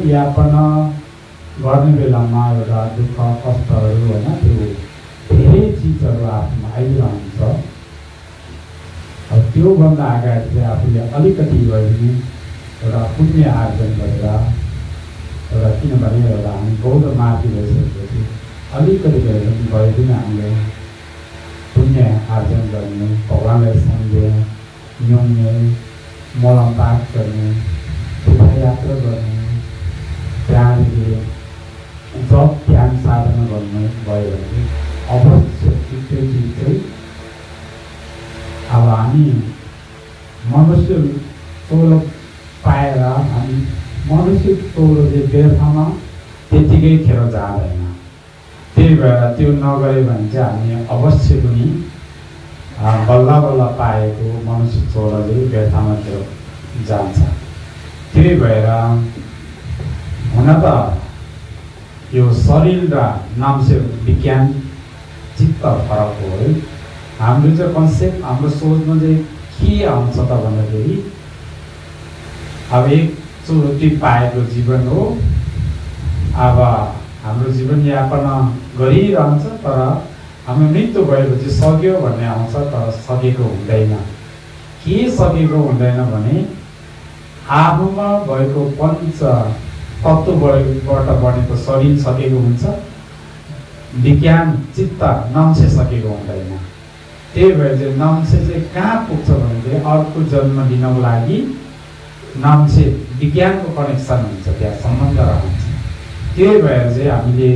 यापन गर्ने बेलामा एउटा दुःख कष्टहरू होइन त्यो धेरै चिजहरू आफूमा आइरहन्छ। त्योभन्दा अगाडि चाहिँ आफूले अलिकति भए पनि एउटा पुण्य आर्जन गरेर एउटा किनभने एउटा हामी बौद्ध माथि भइसकेपछि अलिकति भए पनि हामीले पुण्य आर्जन गर्ने, भगवान्लाई सम्झ्ने, न्याउने, मलम पाठ गर्ने, तीर्थयात्रा गर्ने, त्यहाँदेखि जप ध्यान साधना गर्नु भयो भने अवश्य त्यो चिज चाहिँ अब हामी मनुष्य तौल पाएर हामी मनुष्य तौल चाहिँ व्यर्थमा त्यतिकै खेर जाँदैन। त्यही भएर त्यो नगऱ्यो भने चाहिँ हामी अवश्य पनि बल्ल बल्ल पाएको मनुष्य तौल चाहिँ व्यर्थमा खेर जान्छ। त्यही भएर हुन त यो शरीर र नामसे विज्ञान चित्त फरक हो है। हाम्रो चाहिँ कन्सेप्ट हाम्रो सोचमा चाहिँ के आउँछ त भन्दाखेरि अब एकचोटि पाएको जीवन हो, अब हाम्रो जीवनयापन गरिरहन्छ, तर हाम्रो मृत्यु भएपछि सक्यो भन्ने आउँछ, तर सकेको हुँदैन। के सकेको हुँदैन भने आफूमा भएको पञ्च तत्त्वबाट बनेको शरीर सकेको हुन्छ, विज्ञान चित्त नम्से सकेको हुँदैन। त्यही भएर चाहिँ नम्से चाहिँ कहाँ पुग्छ भने चाहिँ अर्को जन्म लिनको लागि नम्से विज्ञानको कनेक्सन हुन्छ, त्यहाँ सम्बन्ध रहन्छ। त्यही भएर चाहिँ हामीले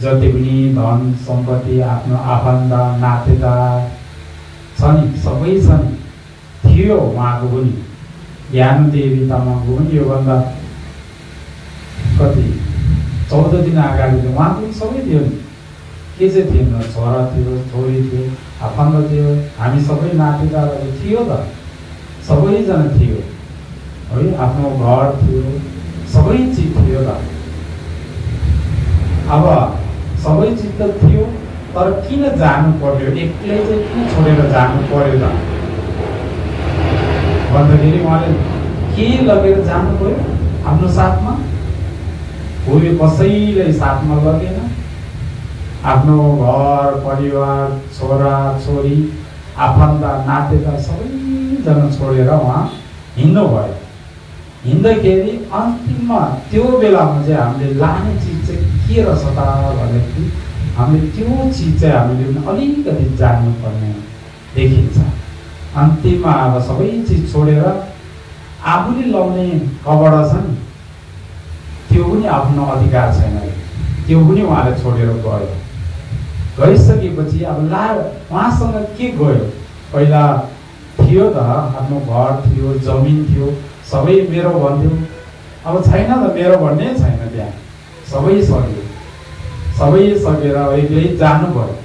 जति पनि धन सम्पत्ति आफ्नो आफन्त नातेदार छ नि, सबै छन्, थियो उहाँको पनि। ज्ञान देवी तामाङको पनि योभन्दा कति 14 दिन अगाडि चाहिँ उहाँको पनि सबै थियो नि। के चाहिँ थिएन, छोरा थियो, छोरी थियो, आफन्त थियो, हामी सबै नातेदारहरू थियो त, सबैजना थियो है, आफ्नो घर थियो, सबै चिज थियो त। अब सबै चिज त थियो, तर किन जानु पर्यो, एक्लै चाहिँ किन छोडेर जानु पर्यो त भन्दाखेरि उहाँले के लगेर जानु पर्यो आफ्नो साथमा? कोही कसैले साथमा लगेन, आफ्नो घर परिवार छोरा छोरी आफन्त नातेदार सबैजना छोडेर उहाँ हिँड्नु भयो। हिँड्दाखेरि अन्तिममा त्यो बेलामा चाहिँ हामीले लाने चिज चाहिँ के रहेछ त भन्दाखेरि हामीले त्यो चिज चाहिँ हामीले अलिकति जान्नुपर्ने देखिन्छ। अन्तिममा अब सबै चिज छोडेर आफूले लाउने कपडा छन् त्यो पनि आफ्नो अधिकार छैन, त्यो पनि उहाँले छोडेर गयो। गइसकेपछि अब उहाँसँग के गयो? पहिला थियो त आफ्नो घर थियो, जमिन थियो, सबै मेरो भन्थ्यो। अब छैन त मेरो भन्ने छैन, त्यहाँ सबै सक्यो। सबै सकेर एक्लै जानु भयो।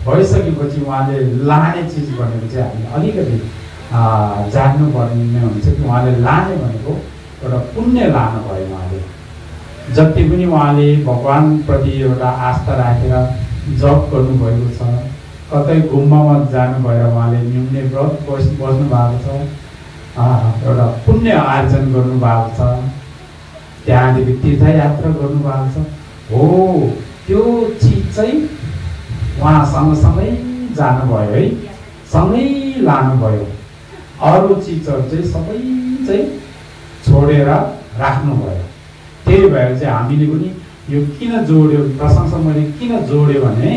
भइसकेपछि उहाँले लाने चिज भनेको चाहिँ हामीले अलिकति जान्नुपर्ने हुन्छ कि उहाँले लाने भनेको एउटा पुण्य लानु भयो। उहाँले जति पनि उहाँले भगवान्प्रति एउटा आस्था राखेर जप गर्नुभएको छ, कतै गुम्बामा जानु भएर उहाँले न्यूने व्रत बस्नु भएको छ, एउटा पुण्य आर्जन गर्नुभएको छ, त्यहाँदेखि तीर्थयात्रा गर्नुभएको छ। हो, त्यो चिज चाहिँ उहाँ सँगसँगै जानुभयो है, सँगै लानुभयो। अरू चिजहरू चाहिँ सबै चाहिँ छोडेर राख्नुभयो। त्यही भएर चाहिँ हामीले पनि यो किन जोड्यो, प्रशंसा मैले किन जोड्यो भने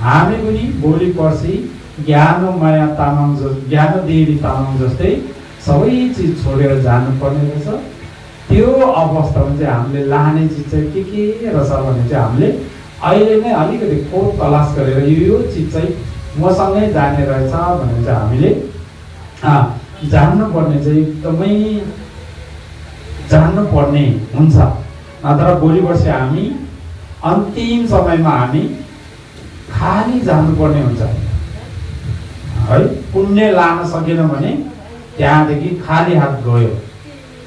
हामी पनि भोलि पर्सि ज्ञानमाया तामाङ ज्ञानदेवी तामाङ जस्तै सबै चिज छोडेर जानुपर्ने रहेछ। त्यो अवस्थामा चाहिँ हामीले लाने चिज चाहिँ के रहेछ भने चाहिँ हामीले अहिले नै अलिकति खोज तलास गरेर यो चिज चाहिँ मसँगै जाने रहेछ भनेर चाहिँ हामीले जान्नुपर्ने चाहिँ एकदमै जान्नुपर्ने हुन्छ। नत्र भोलि वर्ष हामी अन्तिम समयमा हामी खाली जानुपर्ने हुन्छ है। पुण्य लान सकेन भने त्यहाँदेखि खाली हात गयो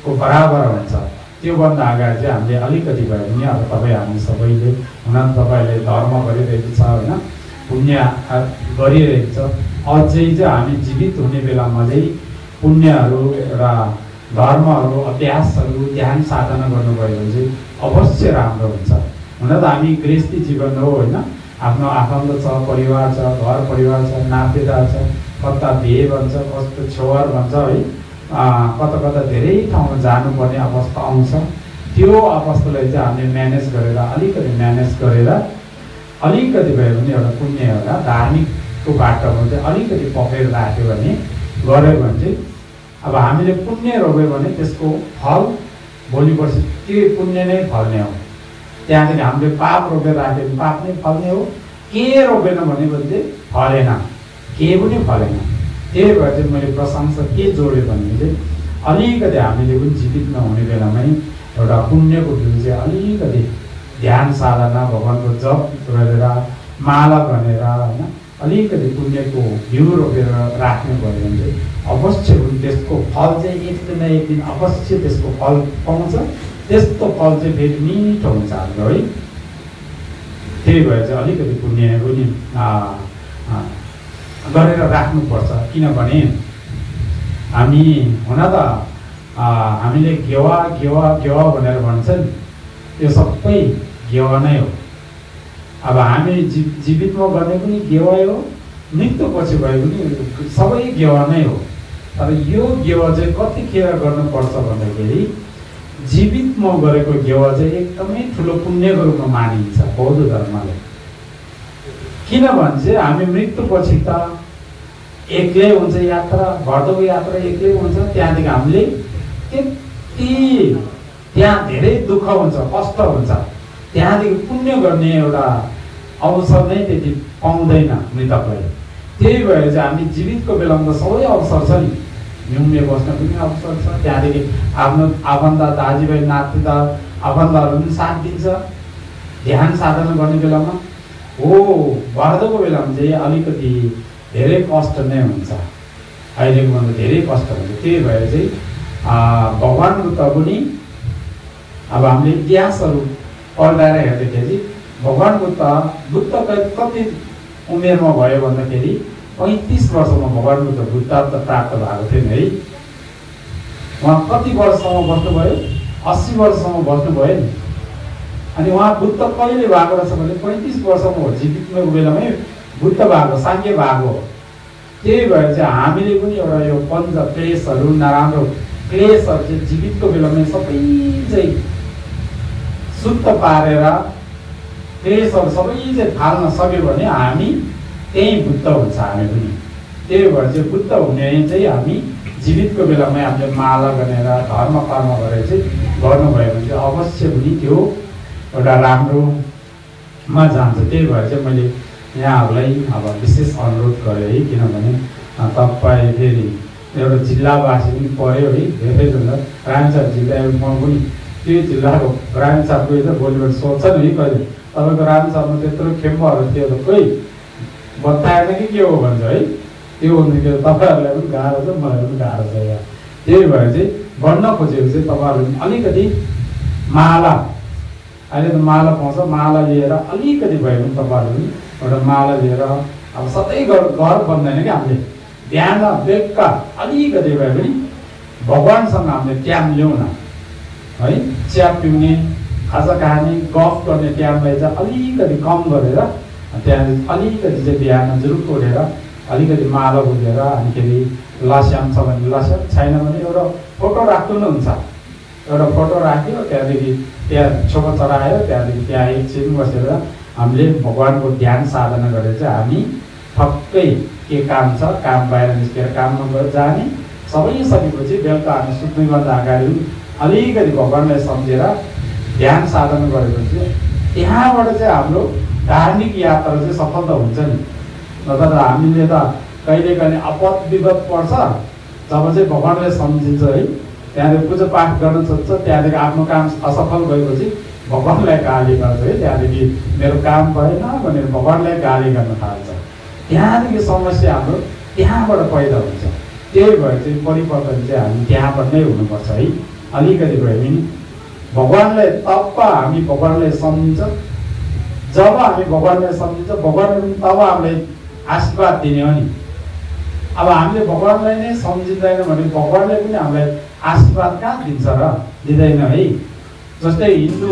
को बराबर हुन्छ। त्योभन्दा अगाडि चाहिँ हामीले अलिकति भए पनि अब तपाईँ हामी सबैले हुन तपाईँले धर्म गरिरहेको छ होइन, पुण्य गरिरहेको छ, अझै चाहिँ हामी जीवित हुने बेलामा चाहिँ पुण्यहरू र धर्महरू अभ्यासहरू ध्यान साधना गर्नुभयो भने चाहिँ अवश्य राम्रो हुन्छ। हुन त हामी गृहस्थी जीवन हो होइन, आफ्नो आफन्त छ, परिवार छ, घर परिवार छ, नातेदार छ, कता बिहे भन्छ, कस्तो छोवर भन्छ है, कता कता धेरै ठाउँमा जानुपर्ने अवस्था आउँछ। त्यो अवस्थालाई चाहिँ हामीले म्यानेज गरेर अलिकति भयो भने एउटा पुण्य एउटा धार्मिकको बाटोमा चाहिँ अलिकति पक्रेर राख्यो भने गऱ्यो भने चाहिँ अब हामीले पुण्य रोप्यो भने त्यसको फल भोलि पर्सि त्यो पुण्य नै फल्ने हो। त्यहाँदेखि हामीले पाप रोपेर राख्यो भने पाप नै फल्ने हो। के रोपेन भने चाहिँ फलेन, केही पनि फलेन। त्यही भएर चाहिँ मैले प्रशंसा के जोडेँ भने चाहिँ अलिकति हामीले पनि जीवित नहुने बेलामै एउटा पुण्यको बिउ चाहिँ अलिकति ध्यान साधना भगवान्को जप गरेर माला भनेर होइन अलिकति पुण्यको बिउ रोपेर राख्नु भयो भने चाहिँ अवश्य त्यसको फल चाहिँ एक दिन न एक दिन अवश्य त्यसको फल पाउँछ। त्यस्तो फल चाहिँ फेरि मिठो हुन्छ हाम्रो है। त्यही भएर चाहिँ अलिकति पुण्य पनि गरेर राख्नुपर्छ। किनभने हामी हुन त हामीले गेवा भनेर भन्छन्, त्यो सबै गेवा नै हो। अब हामी जीवितमा गर्ने पनि गेवै हो, मृत्युपछि भए पनि सबै गेवा नै हो। तर यो गेवा चाहिँ कतिखेर गर्नुपर्छ भन्दाखेरि जीवितमा गरेको गेवा चाहिँ एकदमै ठुलो पुण्यको रूपमा मानिन्छ बौद्ध धर्मले। किनभने चाहिँ हामी मृत्युपछि त एक्लै हुन्छ यात्रा, घरको यात्रा एक्लै हुन्छ। त्यहाँदेखि हामीले त्यहाँ धेरै दुःख हुन्छ, कष्ट हुन्छ। त्यहाँदेखि पुण्य गर्ने एउटा अवसर नै त्यति पाउँदैन मृतकलाई। त्यही भएर चाहिँ हामी जीवितको बेलामा त सबै अवसर छ नि, न्युम्ने बस्न पनि अवसर छ। त्यहाँदेखि आफ्नो आफन्त दाजुभाइ नातेदार आफन्तहरू पनि साथ दिन्छ ध्यान साधना गर्ने बेलामा। हो, भर्दोको बेलामा चाहिँ अलिकति धेरै कष्ट नै हुन्छ, अहिलेको भन्दा धेरै कष्ट हुन्छ। त्यही भएर चाहिँ भगवान् बुद्ध पनि अब हामीले इतिहासहरू पल्टाएर हेर्दाखेरि भगवान् बुद्ध कति उमेरमा भयो भन्दाखेरि 35 वर्षमा भगवान् बुद्ध बुद्धत्व प्राप्त भएको थियो है। उहाँ कति वर्षसम्म बस्नुभयो? 80 वर्षसम्म बस्नुभयो नि। अनि उहाँ बुद्ध कहिले भएको रहेछ भने 35 वर्षमा हो, जीवितको बेलामै बुद्ध भएको, साङ्ख्य भएको। त्यही भएर चाहिँ हामीले पनि एउटा यो पञ्च क्लेशहरू नराम्रो क्लेशहरू चाहिँ जीवितको बेलामै सबै चाहिँ शुद्ध पारेर क्लेशहरू सबै चाहिँ फाल्न सक्यो भने हामी त्यही बुद्ध हुन्छ हामी पनि। त्यही भएर चाहिँ बुद्ध हुने चाहिँ हामी जीवितको बेलामै हामीले माला गरेर धर्म कर्म गरेर चाहिँ गर्नुभयो भने चाहिँ अवश्य पनि त्यो एउटा राम्रोमा जान्छ। त्यही भएर चाहिँ मैले यहाँहरूलाई अब विशेष अनुरोध गरेँ है, किनभने तपाईँ फेरि एउटा जिल्लावासी पनि पऱ्यो है, धेरैजना रामेछाप जिल्ला म पनि त्यो जिल्लाको रामेछाप गयो त भोलिबाट सोध्छ नि कहिले तपाईँको रामेछापमा त्यत्रो खेम्बाहरू थियो त कोही बताएन कि के हो भन्छ है। त्यो भन्दाखेरि तपाईँहरूलाई पनि गाह्रो छ, मलाई पनि गाह्रो छ यहाँ। त्यही भएर चाहिँ भन्न खोजेको चाहिँ तपाईँहरूले अलिकति माला, अहिले त माला पाउँछ, माला लिएर अलिकति भयो भने तपाईँहरूले पनि एउटा माला लिएर अब सधैँ घर बन्दैन कि हामीले बिहान बेलुका अलिकति भए पनि भगवान्सँग हामीले टाइम ल्याउँ न है। चिया पिउने, खाजा खाने, गफ गर्ने टाइमलाई चाहिँ अलिकति कम गरेर त्यहाँदेखि अलिकति चाहिँ बिहान जुरुक्क उठेर अलिकति माला बुझेर अनिखेरि लस्याम छ भने लस्याम, छैन भने एउटा फोटो राख्नु नै हुन्छ। एउटा फोटो राख्यो, त्यहाँदेखि त्यहाँ छोपो चढायो, त्यहाँदेखि त्यहाँ एकछिन बसेर हामीले भगवान्को ध्यान साधना गरेर चाहिँ हामी ठक्कै के काम छ, काम बाहिर निस्केर काममा गएर जाने, सबै सकेपछि बेलुका हामी सुत्नुभन्दा अगाडि अलिकति भगवान्लाई सम्झेर ध्यान साधना गरेपछि त्यहाँबाट चाहिँ हाम्रो धार्मिक यात्रा चाहिँ सफल त हुन्छ नि। नत्र हामीले त कहिले कहिले आपद विपद पर्छ, जब चाहिँ भगवान्लाई सम्झिन्छ है, त्यहाँदेखि पूजा पाठ गर्न सक्छ, त्यहाँदेखि आफ्नो काम असफल गएपछि भगवान्लाई गाली गर्छ है। त्यहाँदेखि मेरो काम भएन भनेर भगवान्लाई गाली गर्न थाल्छ। त्यहाँदेखि समस्या हाम्रो त्यहाँबाट पैदा हुन्छ। त्यही भएर चाहिँ परिवर्तन चाहिँ हामी त्यहाँबाट नै हुनुपर्छ है। अलिकति भए पनि भगवान्लाई तब हामी भगवान्लाई सम्झिन्छ, जब हामी भगवान्लाई सम्झिन्छ भगवान्ले पनि तब हामीलाई आशीर्वाद दिने हो नि। अब हामीले भगवान्लाई नै सम्झिँदैन भने भगवान्ले पनि हामीलाई आशीर्वाद कहाँ दिन्छ र, दिँदैन है। जस्तै हिन्दू